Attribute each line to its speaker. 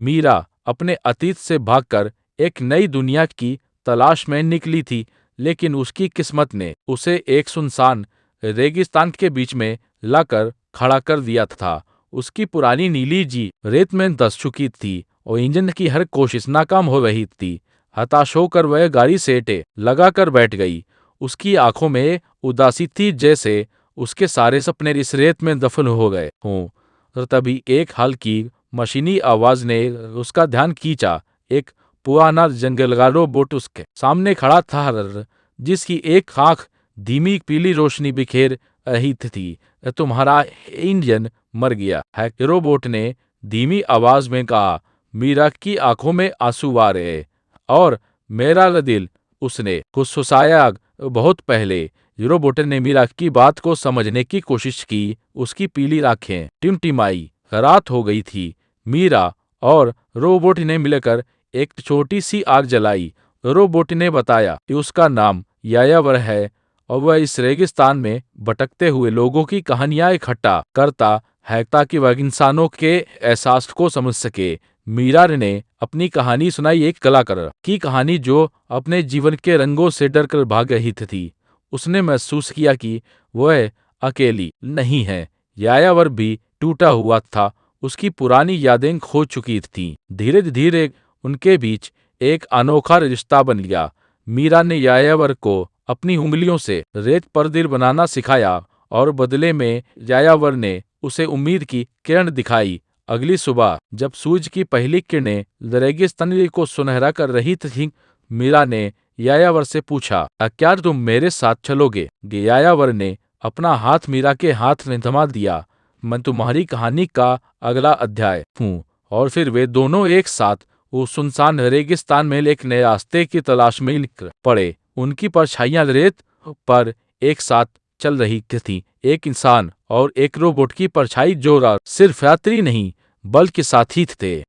Speaker 1: मीरा अपने अतीत से भागकर एक नई दुनिया की तलाश में निकली थी, लेकिन उसकी किस्मत ने उसे एक सुनसान रेगिस्तान के बीच में लाकर खड़ा कर दिया था। उसकी पुरानी नीली जीप रेत में धंस चुकी थी और इंजन की हर कोशिश नाकाम हो रही थी। हताश होकर वह गाड़ी से टे लगाकर बैठ गई। उसकी आंखों में उदासी थी, जैसे उसके सारे सपने इस रेत में दफन हो गए हों। और तभी एक हल्की मशीनी आवाज ने उसका ध्यान खींचा। एक पुराना जंगलगा रोबोट उसके सामने खड़ा था, जिसकी एक आंख धीमी पीली रोशनी बिखेर रही थी। तुम्हारा इंजन मर गया है, रोबोट ने धीमी आवाज में कहा। मीरा की आंखों में आंसू आ रहे। और मेरा दिल, उसने फुसफुसाया। बहुत पहले। रोबोट ने मीरा की बात को समझने की कोशिश की। उसकी पीली आंखें टिमटिमाई। रात हो गई थी। मीरा और रोबोट ने मिलकर एक छोटी सी आग जलाई। रोबोट ने बताया कि उसका नाम यायावर है और वह इस रेगिस्तान में भटकते हुए लोगों की कहानियां इकट्ठा करता है ताकि वह इंसानों के एहसास को समझ सके। मीरा ने अपनी कहानी सुनाई, एक कलाकार की कहानी जो अपने जीवन के रंगों से डरकर भाग रही थी। उसने महसूस किया कि वह अकेली नहीं है। यायावर भी टूटा हुआ था। उसकी पुरानी यादें खो चुकी थीं। धीरे धीरे उनके बीच एक अनोखा रिश्ता बन गया। मीरा ने यायावर को अपनी उंगलियों से रेत पर दिल बनाना सिखाया और बदले में यायावर ने उसे उम्मीद की किरण दिखाई। अगली सुबह जब सूरज की पहली किरणें रेगिस्तान को सुनहरा कर रही थीं, मीरा ने यायावर से पूछा, क्या तुम मेरे साथ चलोगे? यायावर ने अपना हाथ मीरा के हाथ में थमा दिया। मैं तुम्हारी कहानी का अगला अध्याय हूँ। और फिर वे दोनों एक साथ उस सुनसान रेगिस्तान में एक नए रास्ते की तलाश में निकल पड़े। उनकी परछाइयां रेत पर एक साथ चल रही थीं। एक इंसान और एक रोबोट की परछाई जो सिर्फ यात्री नहीं बल्कि साथी थे।